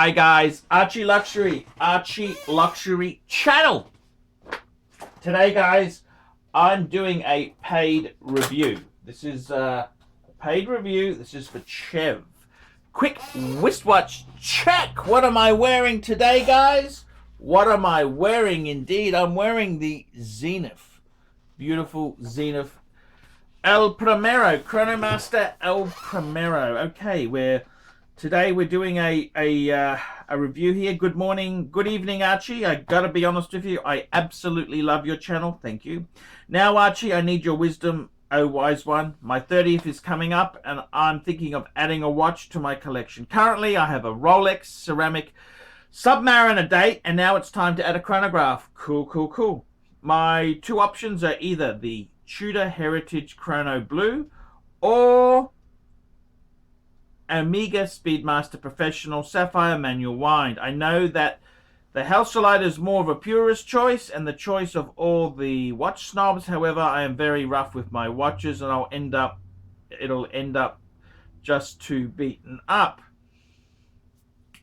Hi guys, Archie Luxury channel. Today guys, I'm doing a paid review. This is a paid review. This is for Chev. Quick wristwatch check. What am I wearing today guys? What am I wearing indeed? I'm wearing the Zenith. Beautiful Zenith El Primero, Chronomaster El Primero. Okay, today we're doing a review here. Good morning, good evening, Archie. I gotta be honest with you, I absolutely love your channel. Thank you. Now, Archie, I need your wisdom, oh wise one. My 30th is coming up, and I'm thinking of adding a watch to my collection. Currently, I have a Rolex ceramic Submariner date, and now it's time to add a chronograph. Cool. My two options are either the Tudor Heritage Chrono Blue or Omega Speedmaster Professional Sapphire Manual Wind. I know that the Halcyon is more of a purist choice and the choice of all the watch snobs. However, I am very rough with my watches, and it'll end up just too beaten up.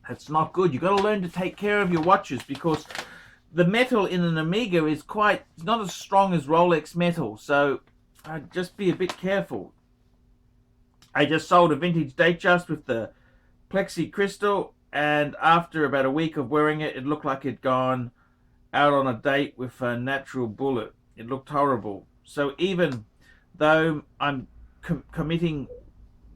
That's not good. You've got to learn to take care of your watches, because the metal in an Omega is not as strong as Rolex metal, so just be a bit careful. I just sold a vintage Datejust with the plexi crystal, and after about a week of wearing it, it looked like it'd gone out on a date with a natural bullet. It looked horrible. So even though I'm committing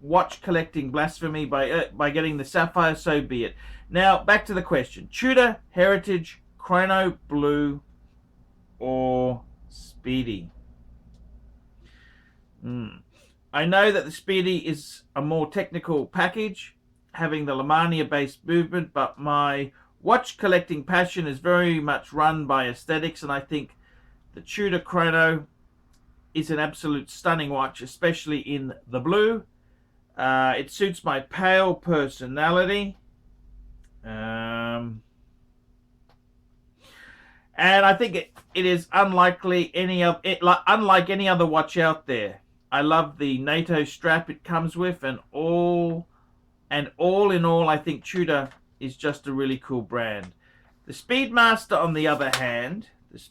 watch collecting blasphemy by getting the Sapphire, so be it. Now, back to the question. Tudor Heritage Chrono Blue or Speedy? I know that the Speedy is a more technical package, having the Lamania based movement, but my watch collecting passion is very much run by aesthetics, and I think the Tudor Chrono is an absolute stunning watch, especially in the blue. It suits my pale personality. And I think it is unlike any other watch out there. I love the NATO strap it comes with, and all in all, I think Tudor is just a really cool brand. The Speedmaster, on the other hand, is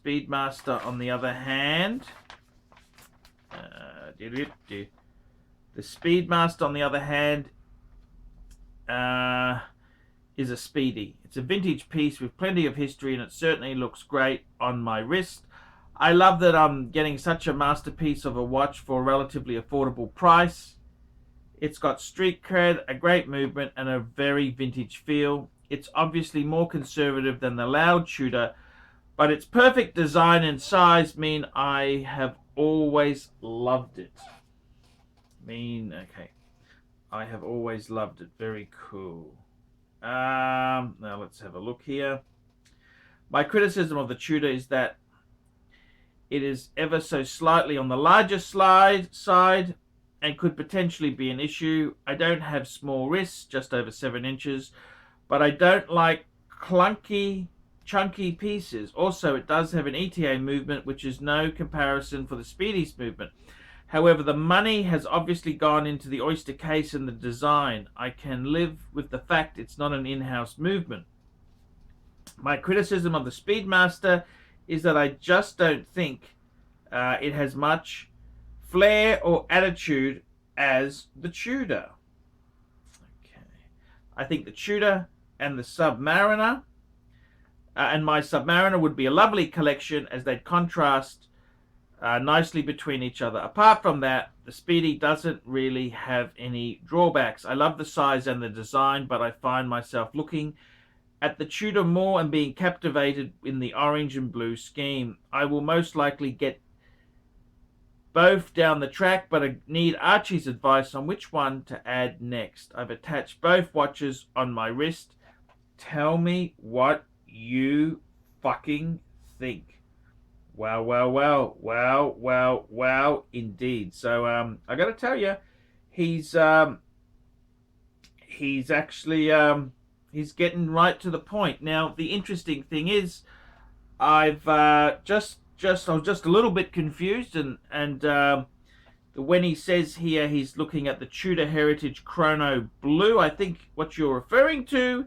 a Speedy. It's a vintage piece with plenty of history, and it certainly looks great on my wrist. I love that I'm getting such a masterpiece of a watch for a relatively affordable price. It's got street cred, a great movement, and a very vintage feel. It's obviously more conservative than the loud Tudor, but its perfect design and size mean I have always loved it. I have always loved it. Very cool. Now let's have a look here. My criticism of the Tudor is that it is ever so slightly on the larger side and could potentially be an issue. I don't have small wrists, just over 7 inches, but I don't like clunky, chunky pieces. Also, it does have an ETA movement, which is no comparison for the Speedy's movement. However, the money has obviously gone into the oyster case and the design. I can live with the fact it's not an in-house movement. My criticism of the Speedmaster is that I just don't think it has much flair or attitude as the Tudor. Okay, I think the Tudor and the Submariner and my Submariner would be a lovely collection, as they'd contrast nicely between each other. Apart from that, the Speedy doesn't really have any drawbacks. I love the size and the design, but I find myself looking at the Tudor more and being captivated in the orange and blue scheme. I will most likely get both down the track, but I need Archie's advice on which one to add next. I've attached both watches on my wrist. Tell me what you fucking think. Wow, indeed. So I got to tell you, he's actually he's getting right to the point. Now, the interesting thing is, I've I was just a little bit confused, and when he says here he's looking at the Tudor Heritage Chrono Blue, I think what you're referring to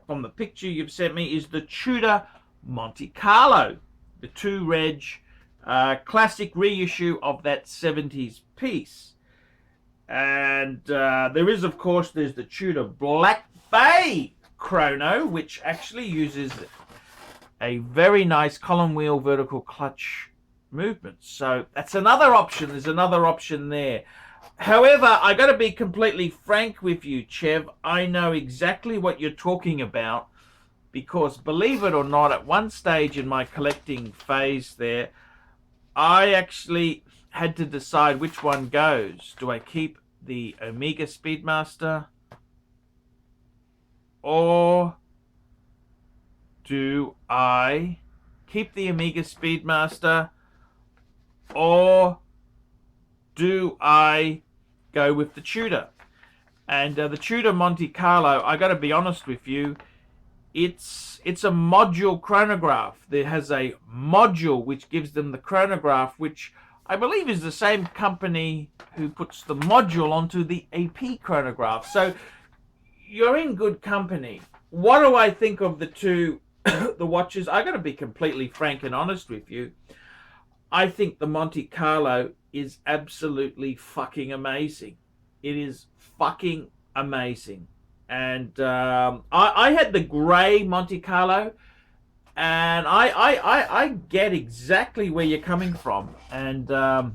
from the picture you've sent me is the Tudor Monte Carlo, the 2 reg classic reissue of that 70s piece. And there is, of course, there's the Tudor Black Bay chrono, which actually uses a very nice column wheel vertical clutch movement. So that's another option. There's another option there. However, I got to be completely frank with you, Chev. I know exactly what you're talking about, because believe it or not, at one stage in my collecting phase there, I actually had to decide which one goes. Do I keep the Omega Speedmaster, or do I keep the Omega Speedmaster, or do I go with the Tudor? And the Tudor Monte Carlo, I got to be honest with you, it's a module chronograph. There has a module which gives them the chronograph, which I believe is the same company who puts the module onto the AP chronograph. So you're in good company. What do I think of the two the watches? I got to be completely frank and honest with you. I think the Monte Carlo is absolutely fucking amazing. It is fucking amazing. And I had the grey Monte Carlo, and I get exactly where you're coming from. And I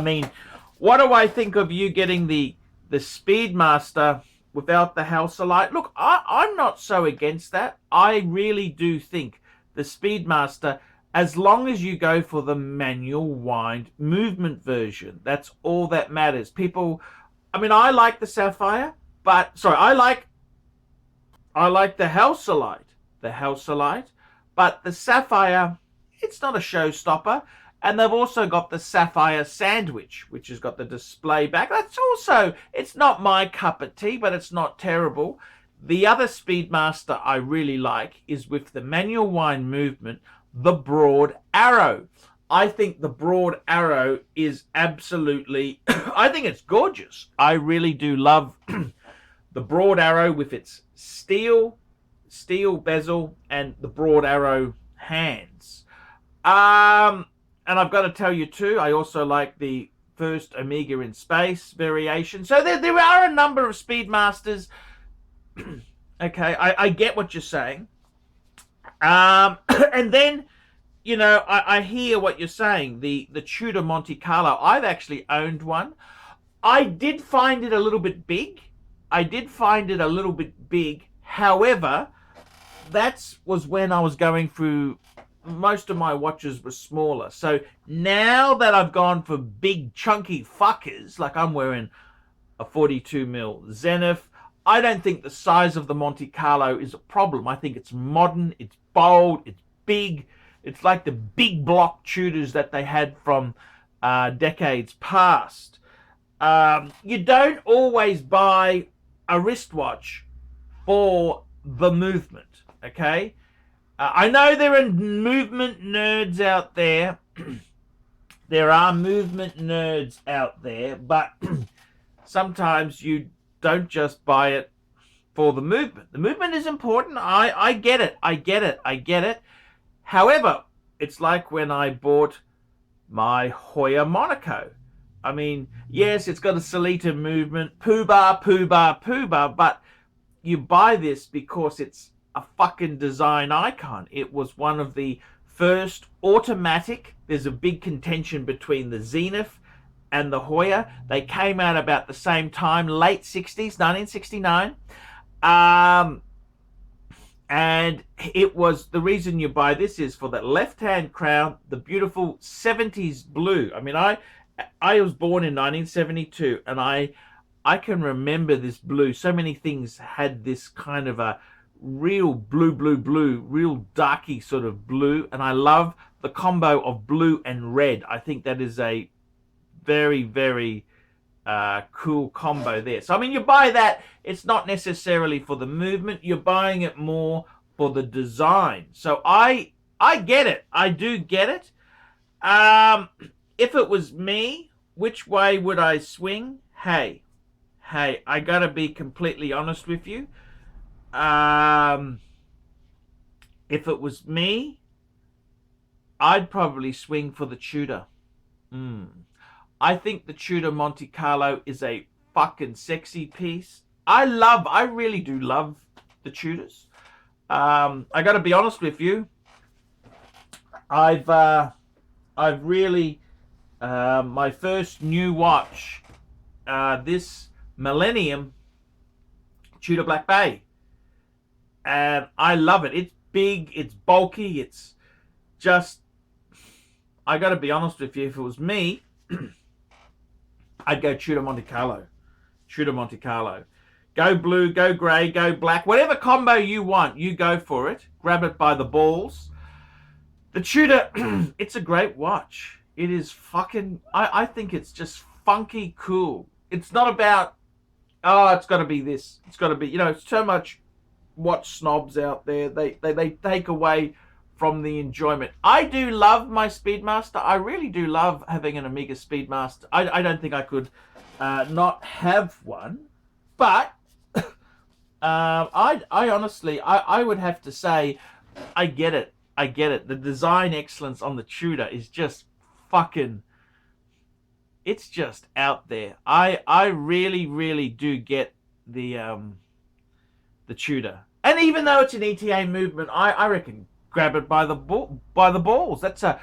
mean, what do I think of you getting the Speedmaster without the Halcylite? Look, I'm not so against that. I really do think the Speedmaster, as long as you go for the manual wind movement version, that's all that matters. People, I mean, I like the Sapphire, but sorry, I like the Halcylite, but the Sapphire, it's not a showstopper. And they've also got the Sapphire Sandwich, which has got the display back. That's also, it's not my cup of tea, but it's not terrible. The other Speedmaster I really like is with the manual wind movement, the Broad Arrow. I think the Broad Arrow is absolutely, I think it's gorgeous. I really do love the Broad Arrow with its steel bezel and the Broad Arrow hands. And I've got to tell you too, I also like the first Omega in Space variation. So there are a number of Speedmasters. Okay, I get what you're saying. And then, you know, I hear what you're saying. The Tudor Monte Carlo, I've actually owned one. I did find it a little bit big. However, that was when I was going through, most of my watches were smaller. So now that I've gone for big chunky fuckers, like I'm wearing a 42mm Zenith, I don't think the size of the Monte Carlo is a problem. I think it's modern, it's bold, it's big. It's like the big block Tudors that they had from decades past. You don't always buy a wristwatch for the movement, okay? I know there are movement nerds out there. There are movement nerds out there, but sometimes you don't just buy it for the movement. The movement is important. I get it. However, it's like when I bought my Hoya Monaco. I mean, yes, it's got a Solita movement, poo bar, but you buy this because it's a fucking design icon. It was one of the first automatic. There's a big contention between the Zenith and the Hoya. They came out about the same time, late 60s, 1969. And it was, the reason you buy this is for that left-hand crown, the beautiful 70s blue. I mean, I was born in 1972, and I can remember this blue. So many things had this kind of a real blue, real darky sort of blue, and I love the combo of blue and red. I think that is a very, very cool combo there. So I mean, you buy that, it's not necessarily for the movement, you're buying it more for the design. So I get it, I do get it. If it was me, which way would I swing? Hey, I gotta be completely honest with you. If it was me, I'd probably swing for the Tudor. I think the Tudor Monte Carlo is a fucking sexy piece. I really do love the Tudors. I got to be honest with you. I've really, my first new watch, this millennium, Tudor Black Bay, and I love it. It's big, it's bulky, it's just. I got to be honest with you. If it was me, I'd go Tudor Monte Carlo. Tudor Monte Carlo. Go blue, go grey, go black. Whatever combo you want, you go for it. Grab it by the balls. The Tudor, it's a great watch. It is fucking... I think it's just funky cool. It's not about, oh, it's got to be this. It's got to be... You know, so much watch snobs out there. They take away from the enjoyment. I do love my Speedmaster. I really do love having an Omega Speedmaster. I don't think I could not have one. But I honestly, I would have to say, I get it. I get it. The design excellence on the Tudor is just fucking... It's just out there. I really, really do get the Tudor. And even though it's an ETA movement, I reckon grab it by the balls. That's a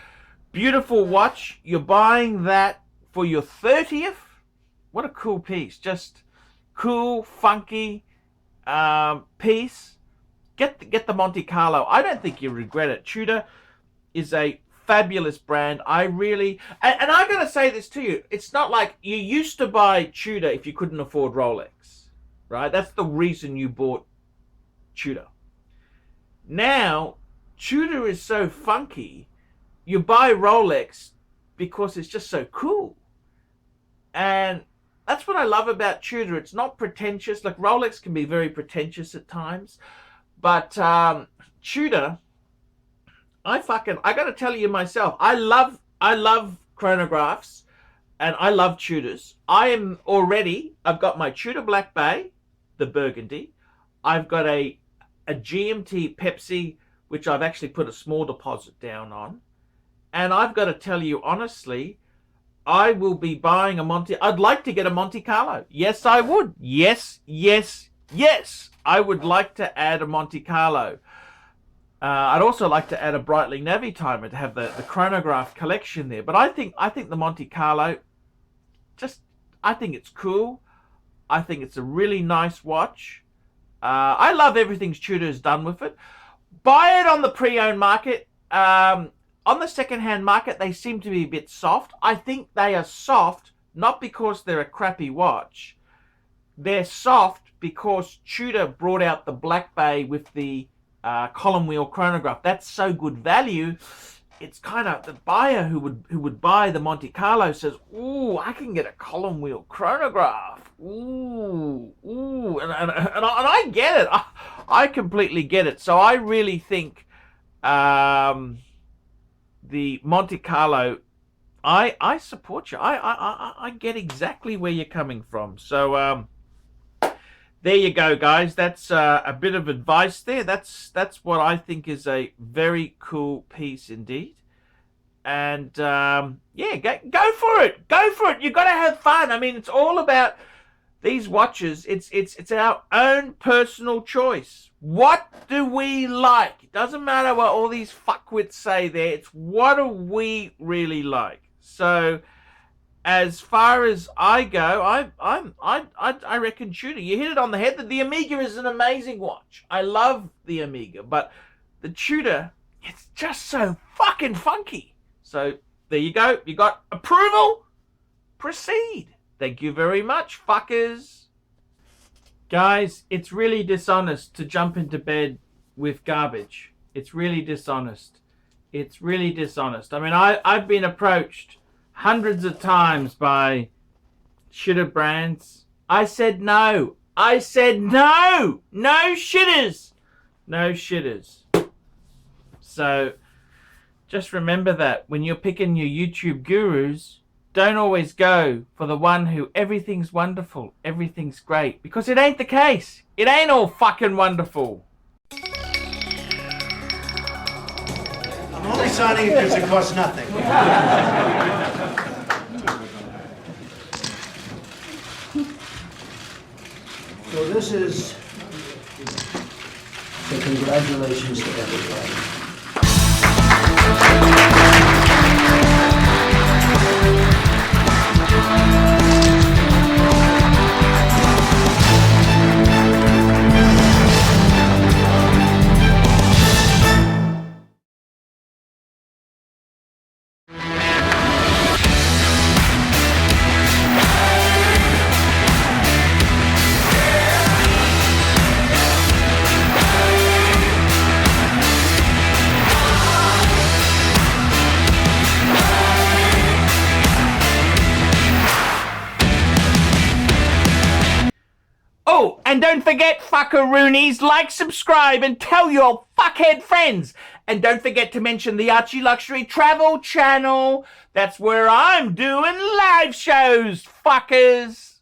beautiful watch. You're buying that for your 30th. What a cool piece. Just cool, funky piece. Get the Monte Carlo. I don't think you regret it. Tudor is a fabulous brand. I really... And I got to say this to you. It's not like you used to buy Tudor if you couldn't afford Rolex. Right? That's the reason you bought Tudor. Now, Tudor is so funky, you buy Rolex because it's just so cool. And that's what I love about Tudor. It's not pretentious. Like, Rolex can be very pretentious at times. But Tudor, I got to tell you myself, I love chronographs and I love Tudors. I've got my Tudor Black Bay, the burgundy. I've got a GMT Pepsi, which I've actually put a small deposit down on. And I've got to tell you honestly, I will be buying a Monte... I'd like to get a Monte Carlo. Yes, I would. Yes, yes, yes. I would like to add a Monte Carlo. I'd also like to add a Breitling Navy timer to have the chronograph collection there. But I think the Monte Carlo, I think it's cool. I think it's a really nice watch. I love everything Tudor's done with it. Buy it on the pre-owned market. On the second-hand market, they seem to be a bit soft. I think they are soft not because they're a crappy watch. They're soft because Tudor brought out the Black Bay with the column wheel chronograph. That's so good value. It's kind of the buyer who would buy the Monte Carlo says, "Ooh, I can get a column wheel chronograph. Ooh, ooh," and I get it. I completely get it. So I really think the Monte Carlo, I support you. I get exactly where you're coming from. So there you go, guys. That's a bit of advice there. That's what I think is a very cool piece indeed. And yeah, go for it. Go for it. You got to have fun. I mean, it's all about these watches. It's our own personal choice. What do we like? It doesn't matter what all these fuckwits say there. It's what do we really like. So as far as I go, I reckon Tudor. You hit it on the head. That the Omega is an amazing watch. I love the Omega, but the Tudor, it's just so fucking funky. So there you go. You got approval. Proceed. Thank you very much, fuckers. Guys, it's really dishonest to jump into bed with garbage. It's really dishonest. It's really dishonest. I mean, I've been approached hundreds of times by shitter brands. I said no. I said no. No shitters. No shitters. So just remember that when you're picking your YouTube gurus, don't always go for the one who everything's wonderful, everything's great, because it ain't the case. It ain't all fucking wonderful. I'm only signing it because it costs nothing. So this is the congratulations to everybody. Oh, and don't forget, fuckaroonies, like, subscribe, and tell your fuckhead friends. And don't forget to mention the Archie Luxury Travel Channel. That's where I'm doing live shows, fuckers.